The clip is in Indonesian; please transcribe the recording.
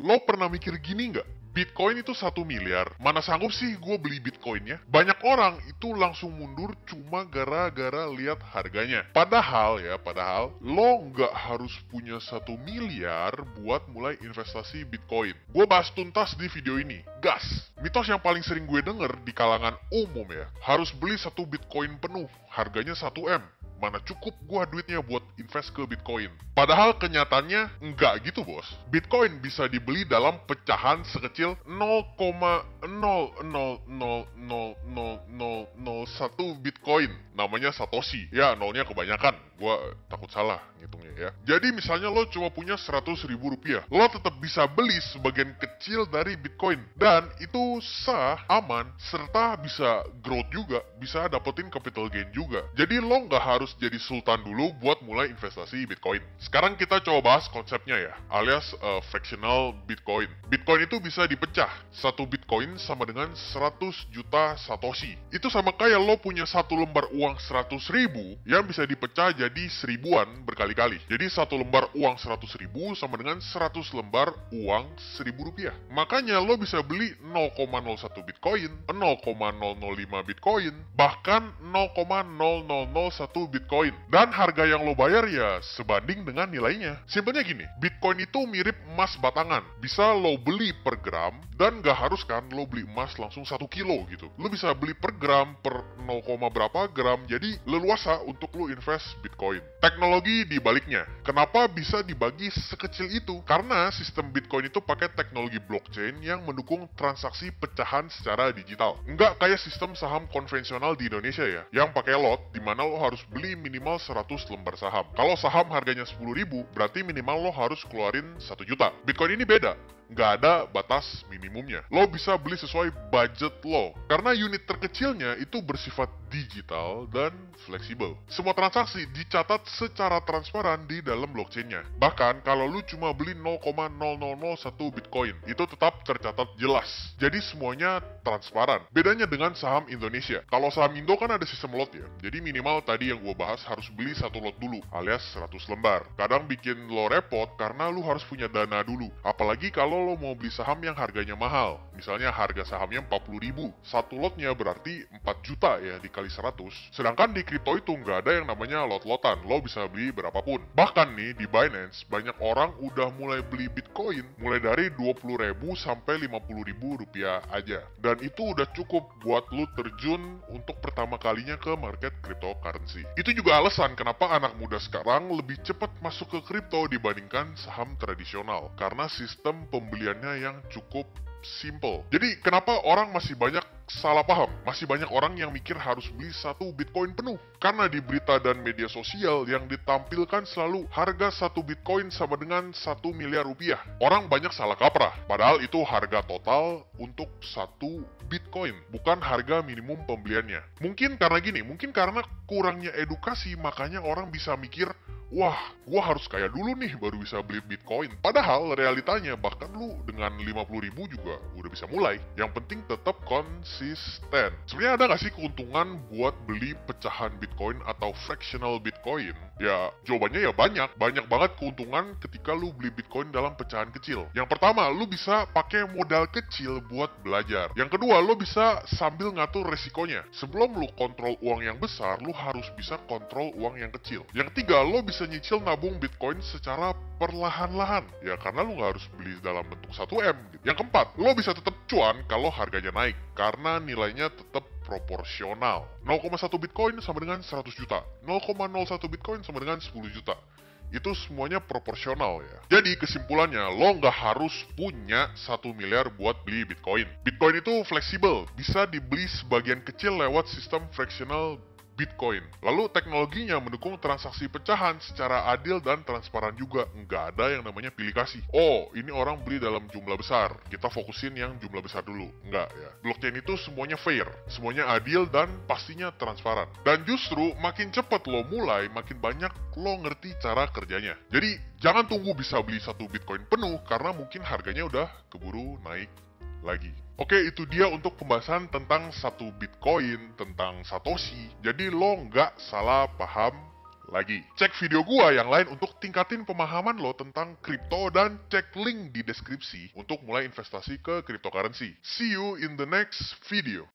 Lo pernah mikir gini nggak? Bitcoin itu 1 miliar, mana sanggup sih gue beli Bitcoinnya? Banyak orang itu langsung mundur cuma gara-gara lihat harganya. Padahal lo nggak harus punya 1 miliar buat mulai investasi Bitcoin. Gue bahas tuntas di video ini. Gas! Mitos yang paling sering gue denger di kalangan umum ya, harus beli 1 Bitcoin penuh, harganya 1 M. Mana cukup gua duitnya buat invest ke Bitcoin. Padahal kenyataannya enggak gitu bos. Bitcoin bisa dibeli dalam pecahan sekecil 0,00000001 Bitcoin. Namanya Satoshi. Ya, nolnya kebanyakan. Gua takut salah ngitungnya ya. Jadi misalnya lo cuma punya 100.000 rupiah. Lo tetap bisa beli sebagian kecil dari Bitcoin. Dan itu sah, aman, serta bisa growth juga. Bisa dapetin capital gain juga. Jadi lo nggak harus jadi sultan dulu buat mulai investasi Bitcoin. Sekarang kita coba bahas konsepnya ya, alias fractional Bitcoin. Bitcoin itu bisa dipecah. 1 Bitcoin sama dengan 100 juta Satoshi. Itu sama kayak lo punya 1 lembar uang 100.000 yang bisa dipecah jadi seribuan berkali-kali. Jadi 1 lembar uang 100.000 sama dengan 100 lembar uang 1.000 rupiah. Makanya lo bisa beli 0,01 Bitcoin, 0,005 Bitcoin, bahkan 0,0001 Bitcoin. Dan harga yang lo bayar ya sebanding dengan nilainya. Simpelnya gini, Bitcoin itu mirip emas batangan. Bisa lo beli per gram, dan gak harus kan lo beli emas langsung 1 kilo gitu. Lo bisa beli per gram, per 0, berapa gram, jadi leluasa untuk lo invest Bitcoin. Teknologi dibaliknya, kenapa bisa dibagi sekecil itu? Karena sistem Bitcoin itu pakai teknologi blockchain yang mendukung transaksi pecahan secara digital. Nggak kayak sistem saham konvensional di Indonesia ya, yang pakai lot, dimana lo harus beli minimal 100 lembar saham. Kalau saham harganya 10.000, berarti minimal lo harus keluarin 1 juta. Bitcoin ini beda, nggak ada batas minimumnya. Lo bisa beli sesuai budget lo, karena unit terkecilnya itu bersifat digital dan fleksibel. Semua transaksi dicatat secara transparan di dalam blockchainnya. Bahkan kalau lu cuma beli 0,0001 Bitcoin, itu tetap tercatat jelas. Jadi semuanya transparan. Bedanya dengan saham Indonesia. Kalau saham Indo kan ada sistem lot ya. Jadi minimal tadi yang gue bahas harus beli 1 lot dulu, alias 100 lembar. Kadang bikin lo repot karena lu harus punya dana dulu. Apalagi kalau lo mau beli saham yang harganya mahal. Misalnya harga sahamnya 40.000. 1 lotnya berarti 4 juta ya dikali 100. Sedangkan di kripto itu nggak ada yang namanya lot-lotan. Lo bisa beli berapapun. Bahkan nih di Binance banyak orang udah mulai beli Bitcoin mulai dari 20.000 sampai 50.000 rupiah aja. Dan itu udah cukup buat lo terjun untuk pertama kalinya ke market cryptocurrency. Itu juga alasan kenapa anak muda sekarang lebih cepat masuk ke kripto dibandingkan saham tradisional. Karena sistem pembeliannya yang cukup simple. Jadi kenapa orang masih banyak salah paham? Masih banyak orang yang mikir harus beli 1 Bitcoin penuh. Karena di berita dan media sosial yang ditampilkan selalu harga 1 Bitcoin sama dengan 1 miliar rupiah. Orang banyak salah kaprah. Padahal itu harga total untuk 1 Bitcoin, bukan harga minimum pembeliannya. Mungkin karena gini, mungkin karena kurangnya edukasi, makanya orang bisa mikir, wah, gua harus kaya dulu nih baru bisa beli Bitcoin. Padahal realitanya bahkan lu dengan 50.000 juga udah bisa mulai. Yang penting tetap konsisten. Sebenarnya ada gak sih keuntungan buat beli pecahan Bitcoin atau fractional Bitcoin? Ya, jawabannya ya banyak. Banyak banget keuntungan ketika lu beli Bitcoin dalam pecahan kecil. Yang pertama, lu bisa pakai modal kecil buat belajar. Yang kedua, lu bisa sambil ngatur resikonya. Sebelum lu kontrol uang yang besar, lu harus bisa kontrol uang yang kecil. Yang ketiga, lu bisa nyicil nabung Bitcoin secara perlahan-lahan. Ya karena lu nggak harus beli dalam bentuk 1M. Yang keempat, lo bisa tetap cuan kalau harganya naik. Karena nilainya tetap proporsional. 0,1 Bitcoin sama dengan 100 juta. 0,01 Bitcoin sama dengan 10 juta. Itu semuanya proporsional ya. Jadi kesimpulannya, lo nggak harus punya 1 miliar buat beli Bitcoin. Bitcoin itu fleksibel, bisa dibeli sebagian kecil lewat sistem fractional Bitcoin. Lalu teknologinya mendukung transaksi pecahan secara adil dan transparan juga. Nggak ada yang namanya pilih kasih. Oh, ini orang beli dalam jumlah besar, kita fokusin yang jumlah besar dulu. Nggak ya. Blockchain itu semuanya fair, semuanya adil dan pastinya transparan. Dan justru makin cepat lo mulai, makin banyak lo ngerti cara kerjanya. Jadi jangan tunggu bisa beli 1 Bitcoin penuh karena mungkin harganya udah keburu naik lagi. Oke, itu dia untuk pembahasan tentang 1 Bitcoin, tentang Satoshi. Jadi lo nggak salah paham lagi. Cek video gua yang lain untuk tingkatin pemahaman lo tentang kripto dan cek link di deskripsi untuk mulai investasi ke cryptocurrency. See you in the next video.